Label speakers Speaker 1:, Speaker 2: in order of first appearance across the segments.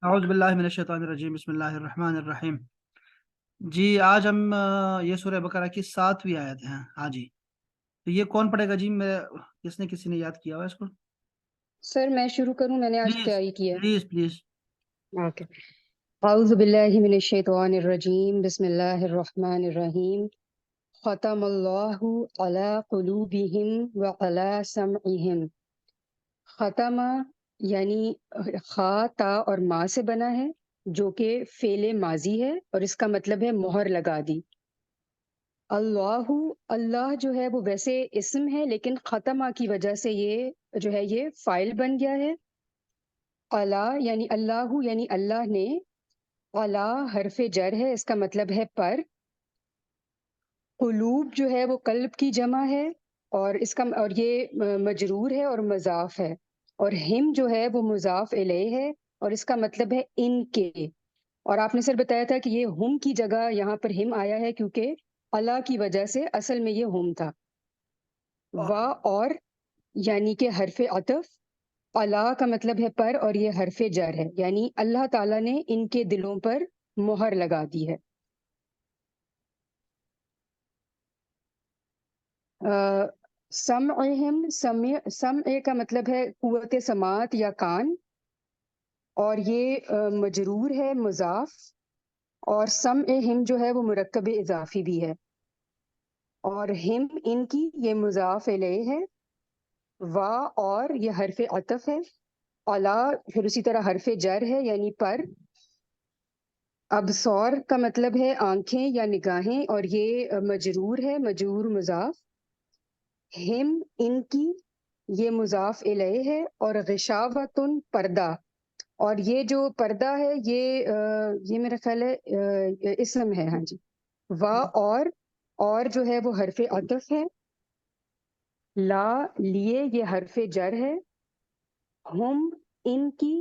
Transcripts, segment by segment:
Speaker 1: اعوذ باللہ من الشیطان الرجیم بسم اللہ الرحمن الرحیم۔ جی آج ہم یہ سورہ بقرہ کی 7ویں آیت ہیں۔ ہاں جی، تو یہ کون پڑھے گا جی؟ کسی نے یاد کیا ہوا اس کو؟
Speaker 2: سر میں شروع کروں، میں نے آج
Speaker 1: پلیز
Speaker 2: تیاری کی ہے۔
Speaker 1: Please please.
Speaker 2: اوکے، اعوذ باللہ من الشیطان الرجیم بسم اللہ الرحمن الرحیم۔ ختم اللہ علی قلوبہم وعلی سمعہم۔ ختم یعنی خا تا اور ما سے بنا ہے، جو کہ فعل ماضی ہے اور اس کا مطلب ہے مہر لگا دی۔ اللہ، اللہ جو ہے وہ ویسے اسم ہے لیکن ختمہ کی وجہ سے یہ جو ہے یہ فائل بن گیا ہے۔ اللہ یعنی اللہ یعنی اللہ نے، اللہ حرف جر ہے، اس کا مطلب ہے پر۔ قلوب جو ہے وہ قلب کی جمع ہے اور اس کا اور یہ مجرور ہے اور مضاف ہے، اور ہم جو ہے وہ مضاف الیہ ہے اور اس کا مطلب ہے ان کے۔ اور آپ نے سر بتایا تھا کہ یہ ہم کی جگہ یہاں پر ہم آیا ہے کیونکہ اللہ کی وجہ سے اصل میں یہ ہم تھا۔ وا اور یعنی کہ حرف عطف، اللہ کا مطلب ہے پر اور یہ حرف جر ہے، یعنی اللہ تعالیٰ نے ان کے دلوں پر مہر لگا دی ہے۔ سمعہم، سمع کا مطلب ہے قوت سماعت یا کان، اور یہ مجرور ہے مضاف، اور سمعہم جو ہے وہ مرکب اضافی بھی ہے، اور ہم ان کی یہ مضاف الیہ ہے۔ وا اور یہ حرف عطف ہے، علا پھر اسی طرح حرف جر ہے یعنی پر۔ ابصار کا مطلب ہے آنکھیں یا نگاہیں، اور یہ مجرور ہے، مجرور مضاف۔ ہم ان کی یہ مضاف الیہ ہے، اور غشاوتن پردہ، اور یہ جو پردہ ہے یہ میرا خیال ہے اسم ہے۔ ہاں جی، وا اور جو ہے وہ حرف عطف ہے۔ لا لیے یہ حرف جر ہے۔ ہم ان کی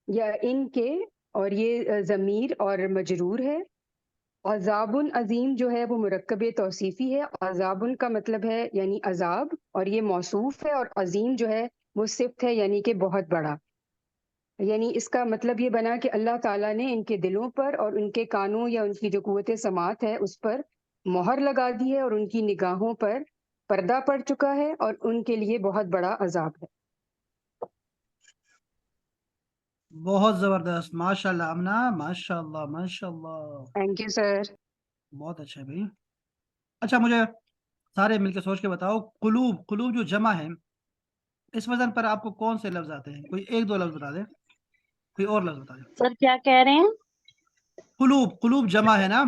Speaker 2: یا ان کے، اور یہ ضمیر اور مجرور ہے۔ عذاب عظیم جو ہے وہ مرکب توصیفی ہے، عذاب کا مطلب ہے یعنی عذاب، اور یہ موصوف ہے، اور عظیم جو ہے وہ صفت ہے یعنی کہ بہت بڑا۔ یعنی اس کا مطلب یہ بنا کہ اللہ تعالیٰ نے ان کے دلوں پر اور ان کے کانوں یا ان کی جو قوت سماعت ہے اس پر مہر لگا دی ہے، اور ان کی نگاہوں پر پردہ پڑ چکا ہے، اور ان کے لیے بہت بڑا عذاب ہے۔
Speaker 1: بہت زبردست، ماشاء اللہ امنا، ماشاء اللہ ماشاء اللہ،
Speaker 2: تھینک یو سر۔
Speaker 1: بہت اچھا ہے بھائی۔ اچھا مجھے سارے مل کے سوچ کے بتاؤ، قلوب، قلوب جو جمع ہے، اس وزن پر آپ کو کون سے لفظ آتے ہیں؟ کوئی ایک دو لفظ بتا دیں، کوئی اور لفظ بتا دیں۔
Speaker 3: سر کیا کہہ رہے ہیں؟
Speaker 1: قلوب، قلوب جمع ہے نا،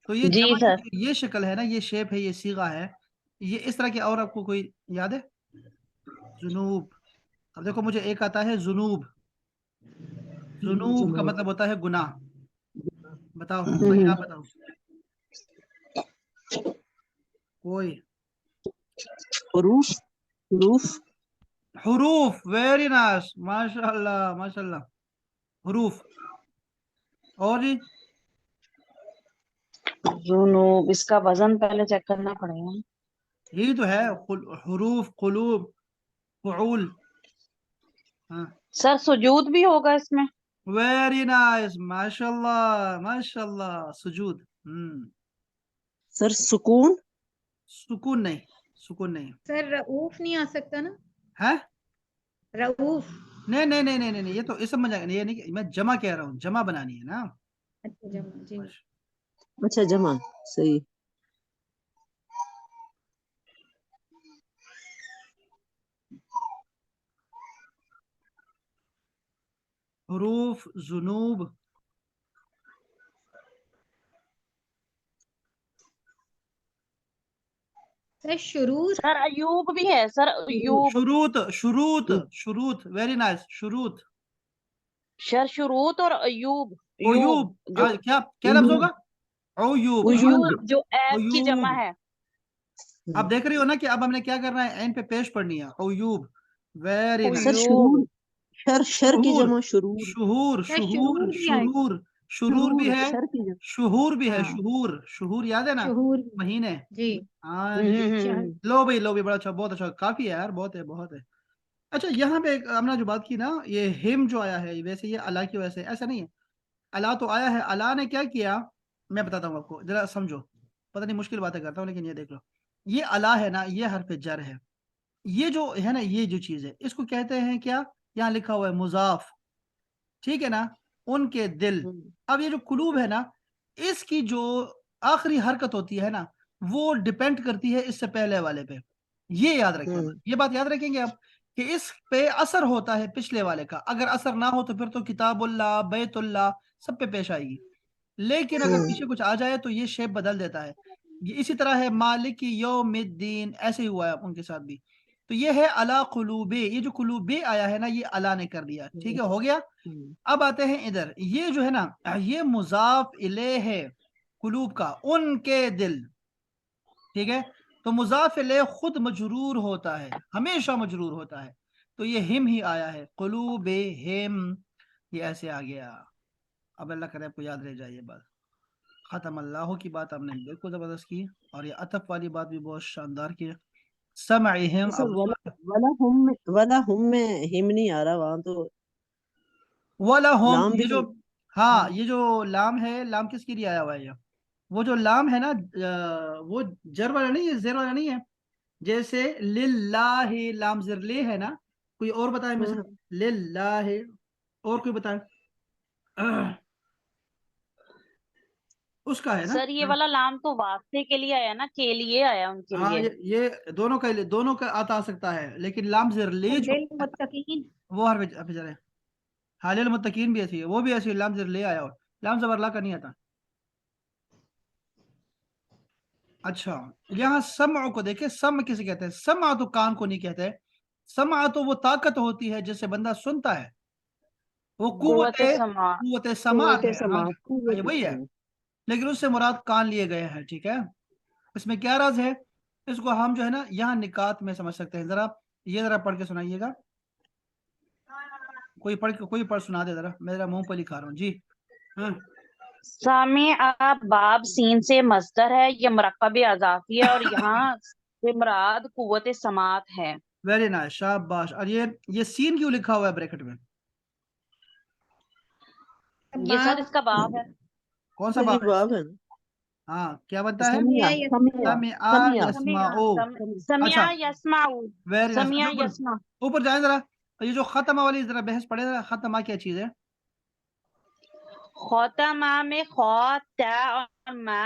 Speaker 1: تو یہ
Speaker 3: جی
Speaker 1: جمع
Speaker 3: سر۔
Speaker 1: کی یہ شکل ہے نا، یہ شیپ ہے، یہ صیغہ ہے، یہ اس طرح کی اور آپ کو کوئی یاد ہے؟ جنوب، اب دیکھو مجھے ایک آتا ہے جنوب، جنوب کا مطلب ہوتا ہے گناہ۔ بتاؤ کوئی، آپ بتاؤ کوئی۔
Speaker 4: حروف، حروف،
Speaker 1: حروف، ویری نائس، ماشاء اللہ ماشاء اللہ، حروف۔ اور جی
Speaker 3: جنوب، اس کا وزن پہلے چیک کرنا پڑے گا۔
Speaker 1: یہی تو ہے، حروف، قلوب، فعول۔ ہاں
Speaker 3: سر سجود بھی ہوگا اس میں؟
Speaker 1: ویری نائس، ماشاء اللہ ماشاء اللہ، سجود۔
Speaker 4: سر سکون،
Speaker 1: سکون نہیں، سکون نہیں
Speaker 5: سر رؤوف نہیں آ سکتا نا؟
Speaker 1: ہے،
Speaker 5: رؤوف،
Speaker 1: نہیں نہیں نہیں نہیں نہیں، یہ تو اسم بن جائے گا، یہ نہیں کہ میں جمع کہہ رہا ہوں، جمع بنانی ہے نا۔
Speaker 5: اچھا جمع، جی
Speaker 4: اچھا جمع، صحیح۔
Speaker 1: حروف، ذنوب،
Speaker 5: سر شروع،
Speaker 3: سر ایوب بھی ہے، سر ایوب۔
Speaker 1: شروط، شروط، شروط، ویری نائس، شروط۔
Speaker 3: سر شروط اور ایوب،
Speaker 1: ایوب،
Speaker 3: جو
Speaker 1: کیا لفظ ہوگا؟ ایوب،
Speaker 3: ایوب جو ایب کی
Speaker 1: ایوب۔
Speaker 3: جمع ہے۔
Speaker 1: آپ دیکھ رہی ہو نا کہ اب ہم نے کیا کرنا ہے، این پہ پیش پڑھنی ہے، ایوب، ویری
Speaker 4: سر
Speaker 1: نائس۔
Speaker 4: شرور، شر کی
Speaker 1: شہور،
Speaker 4: جمع شرور،
Speaker 1: شہور،
Speaker 5: سر
Speaker 1: شہور،
Speaker 5: بھی آئے،
Speaker 1: شہور، شرور بھی ہے،
Speaker 4: شر کی جمع،
Speaker 1: شہور بھی ہے،
Speaker 5: ہاں،
Speaker 1: شہور، شہور یاد ہے نا،
Speaker 5: شہور،
Speaker 1: مہینے۔
Speaker 5: جی
Speaker 1: ہاں جی، لو بھائی، لو بھی، بڑا اچھا، بہت اچھا، کافی ہے یار، بہت ہے بہت ہے۔ اچھا یہاں پہ ہم نے جو بات کی نا، یہ ہم جو آیا ہے ویسے یہ اللہ کی وجہ سے ایسا نہیں ہے. اللہ تو آیا ہے، اللہ نے کیا کیا میں بتاتا ہوں آپ کو، ذرا سمجھو. پتہ نہیں مشکل باتیں کرتا ہوں لیکن یہ دیکھ لو. یہ اللہ ہے نا، یہ حرف جر ہے. یہ جو ہے نا، یہ جو چیز ہے اس کو کہتے ہیں کیا؟ یہاں لکھا ہوا ہے مضاف. ٹھیک ہے نا؟ ان کے دل. اب یہ جو قلوب ہے نا، اس کی جو آخری حرکت ہوتی ہے نا، وہ ڈیپینڈ کرتی ہے اس سے پہلے والے پہ. یہ یاد رکھیں، یہ بات یاد رکھیں گے آپ کہ اس پہ اثر ہوتا ہے پچھلے والے کا. اگر اثر نہ ہو تو پھر تو کتاب اللہ، بیت اللہ سب پہ پیش آئے گی. لیکن اگر پیچھے کچھ آ جائے تو یہ شیپ بدل دیتا ہے. یہ اسی طرح ہے مالک یوم الدین، ایسے ہی ہوا ہے ان کے ساتھ بھی. تو یہ ہے علی قلوب، یہ جو قلوب آیا ہے نا یہ اللہ نے کر دیا. ٹھیک ہے، ہو گیا. اب آتے ہیں ادھر، یہ جو ہے نا یہ مضاف الیہ ہے قلوب کا، ان کے دل. ٹھیک ہے، تو مضاف الیہ خود مجرور ہوتا ہے، ہمیشہ مجرور ہوتا ہے. تو یہ ہم ہی آیا ہے، قلوب ہم، یہ ایسے آ گیا. اب اللہ کرے آپ کو یاد رہ جائے یہ بات. ختم اللہ کی بات آپ نے بالکل زبردست کی، اور یہ عطف والی بات بھی بہت شاندار کی. سمعہم، اب
Speaker 4: ولا ہم میں ہم نہیں آ رہا وہاں تو.
Speaker 1: وَلَهُمْ،
Speaker 4: لام بھی
Speaker 1: یہ جو ہاں یہ جو لام ہے، لام کس کے لیے آیا ہوا ہے؟ وہ جو لام ہے نا وہ جر والا نہیں ہے، زیر والا نہیں ہے. جیسے للہ، لام زر لے ہے نا. کوئی اور بتائے مثلا للہ، اور کوئی بتائے اس کا ہے نا.
Speaker 3: سر یہ والا لام تو واسطے کے لیے آیا نا، کے لیے آیا ان کے
Speaker 1: ہاں
Speaker 3: لیے.
Speaker 1: یہ دونوں کا دونوں کا آتا سکتا ہے، لیکن لام زر لے جو
Speaker 5: للمتقین،
Speaker 1: وہ حرف جر ہے. ہاں للمتقین بھی ایسی ہے، وہ بھی ایسی لام زر لے آیا ہو، لام زبر لا کا نہیں آتا. اچھا یہاں سمع کو دیکھیں، سمع کسے کہتے ہیں؟ سمع تو کان کو نہیں کہتے، سمع تو وہ طاقت ہوتی ہے جس سے بندہ سنتا ہے، وہ
Speaker 3: قوت سماع.
Speaker 1: قوت سماعت ہے. ہاں
Speaker 4: قوت
Speaker 1: یہ وہی ہے، لیکن اس سے مراد کان لیے گئے ہیں. ٹھیک ہے، اس میں کیا راز ہے؟ اس کو ہم جو ہے نا یہاں نکات میں سمجھ سکتے ہیں. ذرا یہ ذرا پڑھ کے سنائیے گا، کوئی پڑھ سنا دے ذرا، میں ذرا منہ پہ لکھا رہا ہوں. جی ہاں.
Speaker 3: سامع باب سین سے مصدر ہے، یہ مرکب اضافی ہے، اور یہاں سے مراد قوت سماعت ہے.
Speaker 1: ویری نائس، شاباش. اور یہ سین کیوں لکھا ہوا ہے بریکٹ میں؟
Speaker 3: یہ سر اس کا باب ہے.
Speaker 1: کون سا
Speaker 4: یہ
Speaker 1: باب ہے؟
Speaker 4: باب ہے نا.
Speaker 1: ہاں کیا بنتا ہے؟
Speaker 4: سمیا
Speaker 1: سمع
Speaker 3: سمع
Speaker 1: یسمعو.
Speaker 3: سمع
Speaker 1: اچھا
Speaker 3: یسمع،
Speaker 1: ویری نائس.
Speaker 3: سمع یسمع.
Speaker 1: اوپر جائیں ذرا، یہ جو ختمہ والی ذرا بحث پڑھے ذرا. ختمہ کیا چیز ہے؟
Speaker 3: خاتمہ میں خا تا اور ما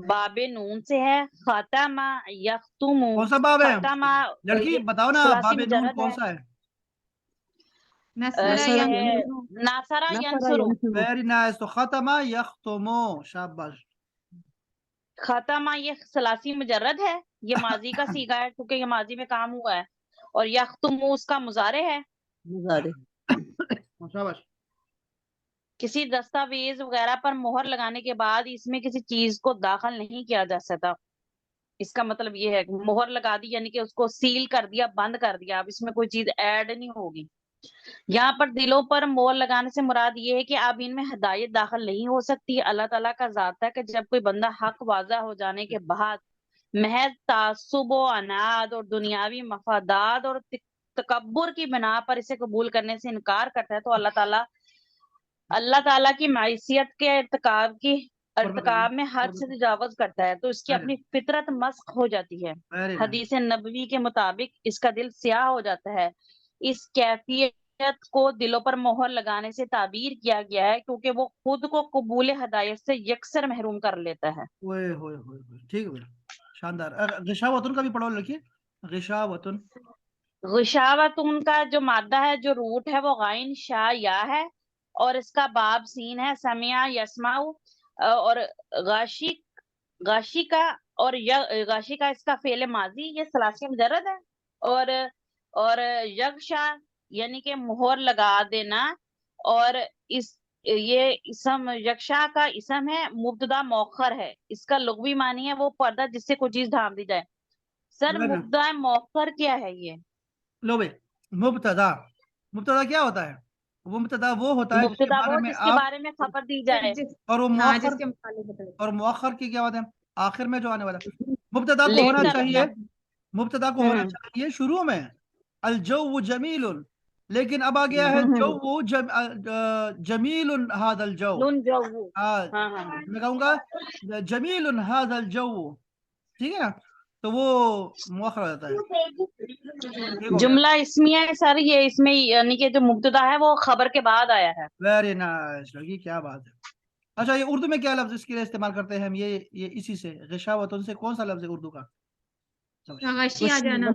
Speaker 3: باب نون سے ہے. خاتمہ یختم،
Speaker 1: کون سا باب ہے؟
Speaker 3: خاتمہ
Speaker 1: لڑکی
Speaker 3: یہ
Speaker 1: بتاؤ نا،
Speaker 3: ثلاثی
Speaker 1: باب نون
Speaker 3: مجرد
Speaker 1: کون
Speaker 3: ہے.
Speaker 1: سا ہے؟
Speaker 5: نصر
Speaker 3: یہ ہے
Speaker 5: ینصر،
Speaker 3: ناصرہ ینصرو.
Speaker 1: Very nice. تو ختمہ یختمو، شاباش.
Speaker 3: خاتمہ یہ ثلاثی مجرد ہے، یہ ماضی کا صیغہ ہے کیونکہ یہ ماضی میں کام ہوا ہے، اور یختم اس کا مضارع ہے.
Speaker 4: مزارے.
Speaker 1: شاباش.
Speaker 3: کسی دستاویز وغیرہ پر مہر لگانے کے بعد اس میں کسی چیز کو داخل نہیں کیا جا سکتا. اس کا مطلب یہ ہے کہ مہر لگا دی یعنی کہ اس کو سیل کر دیا، بند کر دیا، اب اس میں کوئی چیز ایڈ نہیں ہوگی. یہاں پر دلوں پر مہر لگانے سے مراد یہ ہے کہ اب ان میں ہدایت داخل نہیں ہو سکتی. اللہ تعالیٰ کا ذات ہے کہ جب کوئی بندہ حق واضح ہو جانے کے بعد محض تعصب و عناد اور دنیاوی مفادات اور تکبر کی بنا پر اسے قبول کرنے سے انکار کرتا ہے تو اللہ تعالیٰ کی معصیت کے ارتکاب میں حد سے تجاوز کرتا ہے، تو اس کی اپنی فطرت مسخ ہو جاتی ہے. حدیث نبوی کے مطابق اس کا دل سیاہ ہو جاتا ہے. اس کیفیت کو دلوں پر مہر لگانے سے تعبیر کیا گیا ہے کیونکہ وہ خود کو قبول ہدایت سے یکسر محروم کر لیتا ہے.
Speaker 1: ٹھیک ہے، شاندار. غشاوتن کا بھی پڑھو لڑکی، غشاوتن.
Speaker 3: غشاوتن کا جو مادہ ہے، جو روٹ ہے، وہ غائن شا یا ہے، اور اس کا باب سین ہے. سمع یسمع، اور غاشی کا غاشی کا اس کا فعل ماضی، یہ ثلاثی مجرد ہے. اور یغشا یعنی کہ مہر لگا دینا، اور یہ اسم یغشا کا اسم ہے، مبتدا مؤخر ہے. اس کا لغوی معنی ہے وہ پردہ جس سے کوئی چیز ڈھانپ دی جائے. سر مبتدا مؤخر کیا ہے؟ یہ
Speaker 1: لو بھائی، مبتدا کیا ہوتا ہے؟ مبتدا وہ ہوتا ہے جس کے
Speaker 3: مبتدا
Speaker 1: بارے
Speaker 3: وہ
Speaker 1: میں
Speaker 3: جس کے
Speaker 1: آپ،
Speaker 3: بارے میں خبر دی جائے،
Speaker 1: اور وہ
Speaker 5: ہاں
Speaker 1: مؤخر،
Speaker 5: جس کے متعلق بتائیں.
Speaker 1: اور مؤخر کی کیا بات ہے؟ آخر میں جو آنے والا. مبتدا کو
Speaker 3: لیٹ
Speaker 1: ہونا
Speaker 3: کر
Speaker 1: چاہیے، مبتدا کو ہونا چاہیے شروع میں، الجو جمیل، لیکن اب آ گیا ہے جو جمیل هذا الجو.
Speaker 3: نون جو
Speaker 1: ہاں
Speaker 3: ہاں ہاں ہاں
Speaker 1: میں کہوں گا جمیل هذا الجو، ٹھیک ہے نا، تو وہ مؤخر ہو جاتا ہے. ٹھیک ہو گیا.
Speaker 3: جملہ اسمیہ ہے سر، یہ اس میں یعنی کہ جو مبتدا ہے وہ خبر کے بعد آیا ہے.
Speaker 1: ویری نائس لڑکی، کیا بات ہے. اچھا یہ اردو میں کیا لفظ اس کے لیے استعمال کرتے ہیں ہم؟ یہ اسی سے غشاوتن سے کون سا لفظ ہے اردو کا؟
Speaker 5: غشی آ جانا.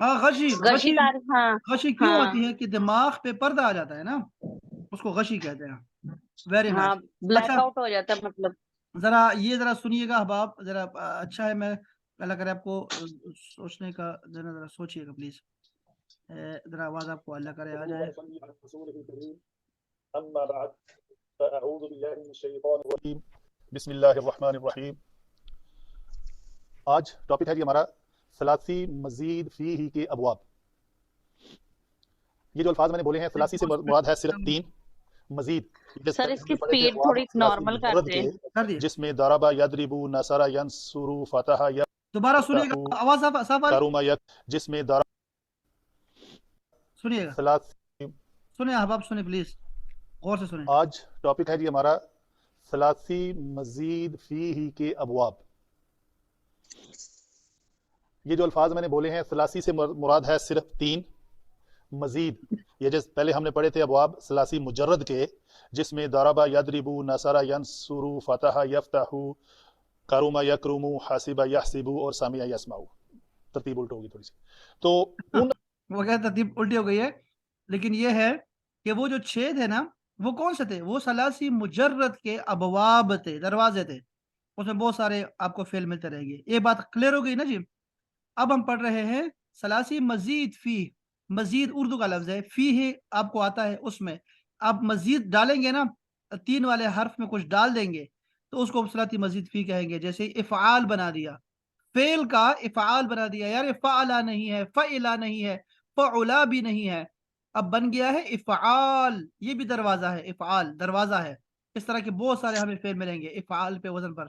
Speaker 1: ہاں غشی.
Speaker 3: غشی تعریف. ہاں
Speaker 1: غشی کیوں
Speaker 3: ہاں
Speaker 1: ہوتی ہے کہ دماغ پہ پردہ آ جاتا ہے نا، اس کو غشی کہتے ہیں. ویری
Speaker 3: ہاں
Speaker 1: نائس.
Speaker 3: بلیک
Speaker 1: اچھا
Speaker 3: آؤٹ ہو جاتا ہے مطلب.
Speaker 1: ذرا سنیے گا احباب، ذرا اچھا ہے، میں اللہ کرے آپ کو سوچنے کا ذرا سوچیے گا پلیز. ذرا آواز آپ کو اللہ کرے آ جائے.
Speaker 6: اما بعد فاعوذ باللہ من الشیطان الرجیم بسم اللہ الرحمن الرحیم. آج ٹاپک ہے جی ہمارا ثلاثی مزید فیہ کے ابواب. یہ جو الفاظ میں نے بولے ہیں ثلاثی سے مراد ہے صرف 3. مزید
Speaker 3: سر اس کی سپیڈ تھوڑی نارمل کر دیں.
Speaker 1: کر
Speaker 6: جس میں ضرب یضرب نصر ینصر فتح
Speaker 1: دوبارہ سنیے گا، آواز صاف آ رہی؟
Speaker 6: کرم جس میں ضرب.
Speaker 1: سنیے گا،
Speaker 6: ثلاثی.
Speaker 1: سنیں احباب، سنیں پلیز، غور سے سنیں.
Speaker 6: آج ٹاپک ہے جی ہمارا ثلاثی مزید فیہ کے ابواب. یہ جو الفاظ میں نے بولے ہیں ثلاثی سے مراد ہے صرف 3. مزید یہ جس پہلے ہم نے پڑھے تھے ابواب ثلاثی مجرد کے، جس میں ضرب یضرب نصر ینصر فتح یفتح کرم یکرم حسب یحسب اور سمع یسمع. ترتیب الٹ ہوگی تھوڑی سی تو ان
Speaker 1: وہ کیا ترتیب الٹی ہو گئی ہے، لیکن یہ ہے کہ وہ جو 6 تھے نا، وہ کون سے تھے؟ وہ ثلاثی مجرد کے ابواب تھے، دروازے تھے. اس میں بہت سارے آپ کو فعل ملتے رہے گی. یہ بات کلیئر ہو گئی نا جی؟ اب ہم پڑھ رہے ہیں ثلاثی مزید فی. مزید اردو کا لفظ ہے، فی ہے آپ کو آتا ہے، اس میں آپ مزید ڈالیں گے نا، 3 والے حرف میں کچھ ڈال دیں گے تو اس کو ثلاثی مزید فی کہیں گے. جیسے افعال بنا دیا، فعل کا افعال بنا دیا. یار فعلا نہیں ہے، فعلا نہیں ہے، فعلا بھی نہیں ہے، اب بن گیا ہے افعال. یہ بھی دروازہ ہے، افعال دروازہ ہے. اس طرح کے بہت سارے ہمیں فعل ملیں گے افعال پہ وزن پر.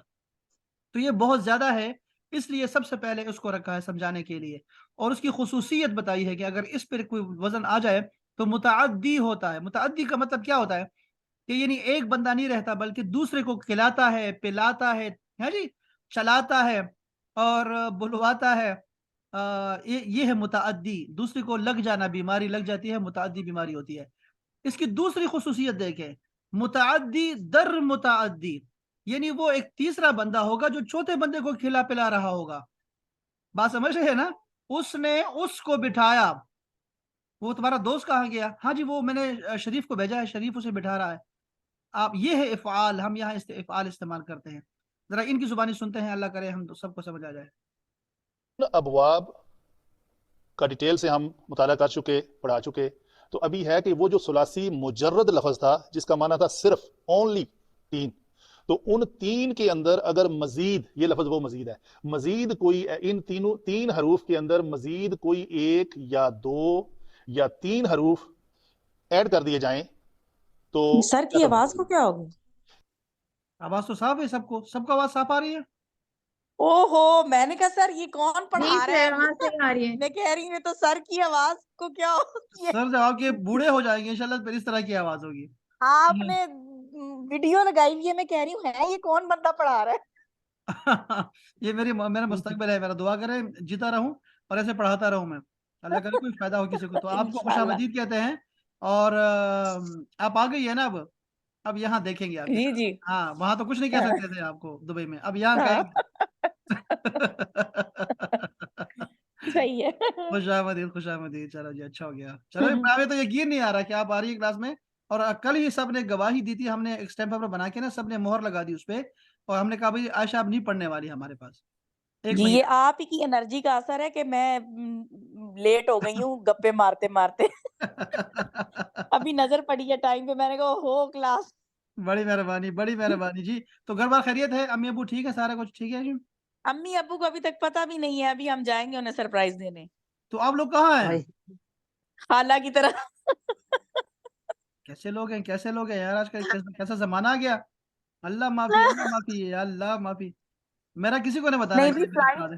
Speaker 1: تو یہ بہت زیادہ ہے، اس لیے سب سے پہلے اس کو رکھا ہے سمجھانے کے لیے، اور اس کی خصوصیت بتائی ہے کہ اگر اس پر کوئی وزن آ جائے تو متعدی ہوتا ہے. متعدی کا مطلب کیا ہوتا ہے؟ کہ یعنی ایک بندہ نہیں رہتا بلکہ دوسرے کو کھلاتا ہے، پلاتا ہے جی، چلاتا ہے اور بلواتا ہے. یہ ہے متعدی. دوسرے کو لگ جانا، بیماری لگ جاتی ہے، متعدی بیماری ہوتی ہے. اس کی دوسری خصوصیت دیکھیں، متعدی در متعدی، یعنی وہ ایک تیسرا بندہ ہوگا جو چوتھے بندے کو کھلا پلا رہا ہوگا. بات سمجھ رہے ہیں نا؟ اس نے اس کو بٹھایا. وہ تمہارا دوست کہاں گیا؟ ہاں جی وہ میں نے شریف کو بھیجا ہے، شریف اسے بٹھا رہا ہے. آپ یہ ہے افعال، ہم یہاں افعال استعمال کرتے ہیں. ذرا ان کی زبانی سنتے ہیں، اللہ کرے ہم سب کو سمجھ آ جائے.
Speaker 6: ابواب کا ڈیٹیل سے ہم مطالعہ کر چکے، پڑھا چکے. تو ابھی ہے کہ وہ جو ثلاثی مجرد لفظ تھا جس کا معنی تھا صرف اونلی 3، تو ان 3 کے اندر اگر مزید، یہ لفظ وہ مزید ہے، مزید کوئی ان 3 حروف کے اندر مزید کوئی 1 یا 2 یا 3 حروف ایڈ کر دیے جائیں تو
Speaker 7: سر کی آواز کو کیا ہوگی؟
Speaker 1: آواز تو صاف ہے، سب کو آواز صاف آ رہی ہے.
Speaker 7: او ہو، میں نے کہا سر یہ کون پڑھا رہا ہے؟
Speaker 5: وہاں سے آ رہی ہے.
Speaker 7: میں کہہ رہی ہوں تو سر کی آواز کو کیا ہوتی ہے؟
Speaker 1: سر جب آپ کے بوڑھے ہو جائیں گے انشاءاللہ پھر اس طرح کی آواز ہوگی.
Speaker 7: آپ نے ویڈیو لگائی ہوئی ہے، میں کہہ رہی ہوں ہے یہ کون بندہ پڑھا رہا ہے؟
Speaker 1: یہ میرا مستقبل ہے، میرا دعا کریں جیتا رہوں اور ایسے پڑھاتا رہوں میں، اللہ کرے کوئی فائدہ ہو کسی کو. تو آپ کو خوش آمدید کہتے ہیں. اور آپ آ گئی ہے نا، اب یہاں دیکھیں گے آپ.
Speaker 7: جی جی
Speaker 1: ہاں وہاں تو کچھ نہیں کہہ سکتے تھے آپ کو دبئی میں، اب یہاں کہیں گے.
Speaker 7: صحیح ہے.
Speaker 1: خوش آمدید، خوش آمدید. چلو جی اچھا ہو گیا. چلو ہمیں تو یقین نہیں آ رہا کہ آپ آ رہی ہے کلاس میں. اور کل ہی سب نے گواہی دی تھی، ہم نے ایک اسٹیمپ پیپر بنا کے نا سب نے مہر لگا دی اس پہ، اور ہم نے کہا بھائی عائشہ اب نہیں پڑھنے والی ہمارے پاس ایک
Speaker 7: جی
Speaker 1: مہینے.
Speaker 7: یہ آپ ہی کی انرجی کا اثر ہے کہ میں لیٹ ہو گئی ہوں گپے مارتے مارتے. ابھی نظر پڑی ہے ٹائم پہ، میں نے کہا ہو کلاس.
Speaker 1: بڑی مہربانی، بڑی مہربانی جی. تو گھر بار خیریت ہے؟ امی ابو ٹھیک ہے؟ سارا کچھ ٹھیک ہے جی؟
Speaker 7: امی ابو کو ابھی تک پتہ بھی نہیں ہے، ابھی ہم جائیں گے انہیں سرپرائز دینے
Speaker 1: تو آپ لوگ کہاں ہیں؟
Speaker 7: خالہ کی طرح.
Speaker 1: کیسے لوگ ہیں، کیسے لوگ ہیں یار، آج کل کیسا زمانہ آ گیا. اللہ معافی، اللہ معافی، اللہ معافی. میرا کسی کو نہیں بتانا
Speaker 7: نہیں
Speaker 1: کہ
Speaker 7: بھی
Speaker 1: میرے بتا دیں.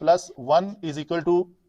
Speaker 6: + 1 =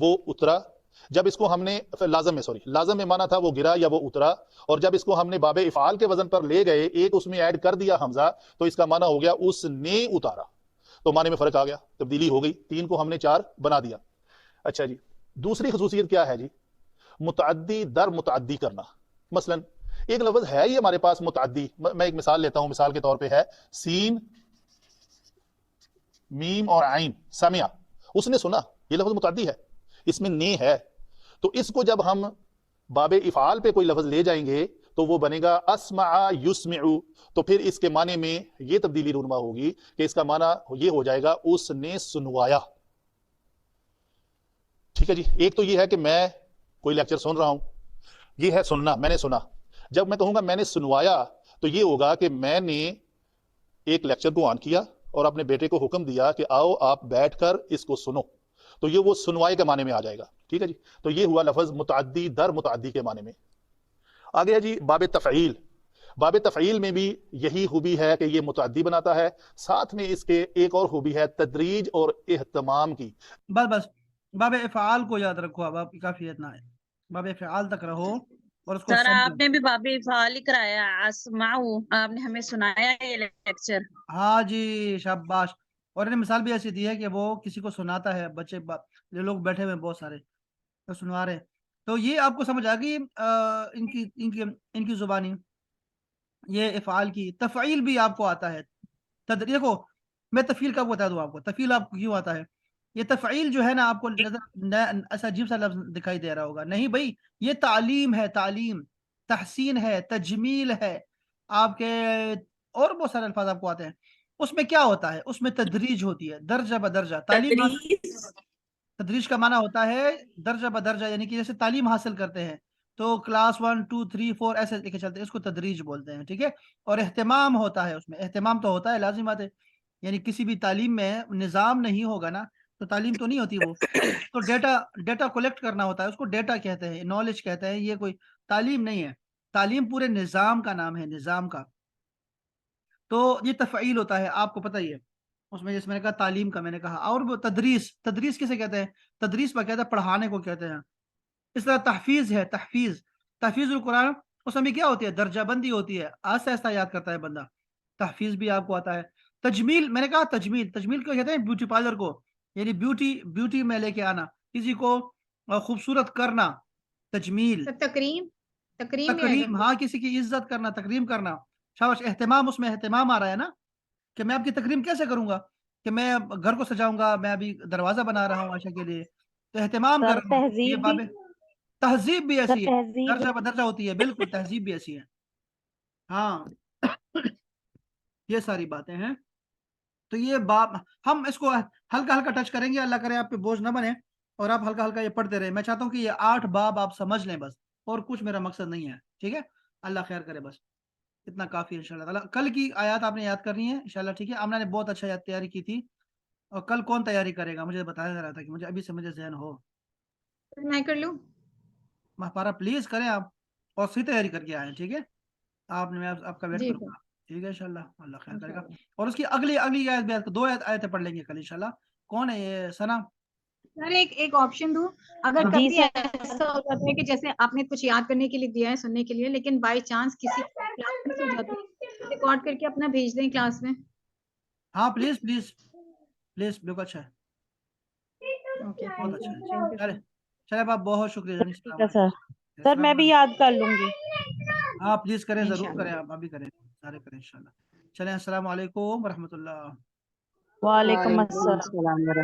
Speaker 6: وہ اترا. جب اس کو ہم نے لازم میں مانا تھا وہ گرا یا وہ اترا, اور جب اس کو ہم نے باب افعال کے وزن پر لے گئے, ایک اس میں ایڈ کر دیا حمزہ, تو اس کا مانا ہو گیا اس نے اتارا. تو معنی میں فرق آ گیا, تبدیلی ہو گئی, 3 کو ہم نے 4 بنا دیا. اچھا جی, دوسری خصوصیت کیا ہے جی؟ متعدی در متعدی کرنا. مثلا ایک لفظ ہے ہی ہمارے پاس متعدی, میں ایک مثال لیتا ہوں, مثال کے طور پہ ہے سین میم اور عین, سمع, اس نے سنا, یہ لفظ متعدی ہے, اس میں نے ہے. تو اس کو جب ہم باب افعال پہ کوئی لفظ لے جائیں گے تو وہ بنے گا اسمع یسمع, تو پھر اس کے معنی میں یہ تبدیلی رونما ہوگی کہ اس کا معنی یہ ہو جائے گا اس نے سنوایا. ٹھیک ہے جی, ایک تو یہ ہے کہ میں کوئی لیکچر سن رہا ہوں, یہ ہے سننا, میں نے سنا. جب میں کہوں گا میں نے سنوایا تو یہ ہوگا کہ میں نے ایک لیکچر کو آن کیا اور اپنے بیٹے کو حکم دیا کہ آؤ آپ بیٹھ کر اس کو سنو, تو یہ وہ سنوائے کے معنی میں آ جائے گا. ٹھیک ہے جی, تو یہ ہوا لفظ متعدی در متعدی کے معنی میں. آگے ہے جی باب تفعیل. باب تفعیل میں بھی یہی خوبی ہے کہ یہ متعدی بناتا ہے, ساتھ میں اس کے ایک اور خوبی ہے تدریج اور اہتمام کی.
Speaker 1: بس باب افعال کو یاد رکھو, اب آپ کی کافی اتنا ہے, باب افعال تک رہو اور اس کو
Speaker 3: سر
Speaker 1: سمجھو.
Speaker 3: آپ نے بھی باب افعال ہی کرایا, اسمعو, آپ نے ہمیں سنایا یہ لیکچر.
Speaker 1: ہاں جی شاباش. اور انہیں مثال بھی ایسی دی ہے کہ وہ کسی کو سناتا ہے, بچے جو لوگ بیٹھے ہوئے بہت سارے تو سنوا رہے. تو یہ آپ کو سمجھ آ گئی ان کی زبانی, یہ افعال کی. تفعیل بھی آپ کو آتا ہے. دیکھو میں تفعیل کا بتا دوں آپ کو, تفعیل آپ کو کیوں آتا ہے. یہ تفعیل جو ہے نا, آپ کو ایسا عجیب سا لفظ دکھائی دے رہا ہوگا, نہیں بھائی, یہ تعلیم ہے, تعلیم, تحسین ہے, تجمیل ہے, آپ کے اور بہت سارے الفاظ آپ کو آتے ہیں. اس میں کیا ہوتا ہے, اس میں تدریج ہوتی ہے, درجہ بدرجہ تعلیم. تدریج کا معنی ہوتا ہے درجہ بدرجہ, یعنی کہ جیسے تعلیم حاصل کرتے ہیں تو کلاس 1 2 3 4 ایسے لے کے چلتے ہیں, اس کو تدریج بولتے ہیں. ٹھیک ہے, اور اہتمام ہوتا ہے, اس میں اہتمام تو ہوتا ہے, لازمات ہے. یعنی کسی بھی تعلیم میں نظام نہیں ہوگا نا تو تعلیم تو نہیں ہوتی. وہ تو ڈیٹا کلیکٹ کرنا ہوتا ہے, اس کو ڈیٹا کہتے ہیں, نالج کہتے ہیں. یہ کوئی تعلیم نہیں ہے, تعلیم پورے نظام کا نام ہے, نظام کا. تو یہ تفعیل ہوتا ہے, آپ کو پتہ ہی ہے. اس میں جیسے میں نے کہا تعلیم کا, میں نے کہا. اور وہ تدریس کسے کہتے ہیں؟ تدریس پر کہتے ہیں پڑھانے کو کہتے ہیں. اس طرح تحفیظ ہے, تحفیظ القرآن, اس میں کیا ہوتی ہے, درجہ بندی ہوتی ہے, آہستہ آہستہ یاد کرتا ہے بندہ. تحفیظ بھی آپ کو آتا ہے. تجمیل, میں نے کہا تجمیل کو کہتے ہیں بیوٹی پارلر کو, یعنی بیوٹی میں لے کے آنا, کسی کو خوبصورت کرنا, تجمیل. تکریم, ہاں, کسی کی عزت کرنا, تکریم کرنا. شاباش. اہتمام, اس میں اہتمام آ رہا ہے نا, کہ میں آپ کی تکریم کیسے کروں گا, کہ میں گھر کو سجاؤں گا, میں ابھی دروازہ بنا رہا ہوں عائشہ کے لیے, تو اہتمام کر رہا ہوں. یہ باب تہذیب بھی ایسی ہے, درجہ بدرجہ ہوتی ہے. بالکل, تہذیب بھی ایسی ہے. ہاں یہ ساری باتیں ہیں. تو یہ باب ہم اس کو ہلکا ہلکا ٹچ کریں گے, اللہ کرے آپ پہ بوجھ نہ بنے, اور آپ ہلکا ہلکا یہ پڑھتے رہے. میں چاہتا ہوں کہ یہ 8 باب آپ سمجھ لیں بس, اور کچھ میرا مقصد نہیں ہے. ٹھیک ہے, اللہ خیر کرے, بس اتنا کافی ہے انشاءاللہ تعالی. کل کی آیات آپ نے یاد کرنی ہے انشاءاللہ. ٹھیک ہے, آمنہ نے بہت اچھا تیاری کی تھی, اور کل کون تیاری کرے گا مجھے بتایا جا رہا تھا, کہ مجھے ابھی سے مجھے ذہن ہو.
Speaker 5: میں کر لوں.
Speaker 1: مہپارا پلیز کریں آپ, اور صحیح تیاری کر کے آئیں. ٹھیک ہے, آپ نے, میں آپ کا ویٹ
Speaker 5: جی
Speaker 1: کروں گا. ٹھیک ہے انشاءاللہ, اللہ خیر کرے گا. اور اس کی اگلی آیت بھی 2 آیتیں پڑھ لیں گے کل انشاءاللہ. کون ہے یہ ثنا؟
Speaker 5: سر ایک آپشن دوں, اگر
Speaker 7: جی
Speaker 5: کبھی
Speaker 7: سر.
Speaker 5: ایسا ہو جاتا ہے کہ جیسے آپ نے کچھ یاد کرنے کے لیے دیا ہے, سننے کے لیے, لیکن بائی چانس کسی کلاس میں ہو جاتا ہے, ریکارڈ کر کے اپنا بھیج دیں کلاس میں.
Speaker 1: ہاں پلیز, بالکل اچھا ہے,
Speaker 5: اوکے,
Speaker 1: بہت اچھا ہے.
Speaker 5: Thank you.
Speaker 1: چلے آپ, بہت شکریہ.
Speaker 7: ٹھیک ہے سر, میں بھی یاد کر لوں گی.
Speaker 1: ہاں پلیز کریں, ضرور
Speaker 5: انشاءاللہ.
Speaker 1: کریں, آپ بھی کریں, سارے کریں انشاءاللہ. چلیں, السلام علیکم ورحمۃ اللہ.
Speaker 7: وعلیکم
Speaker 2: وعلیکم
Speaker 7: السلام.
Speaker 2: السلام ورحمۃ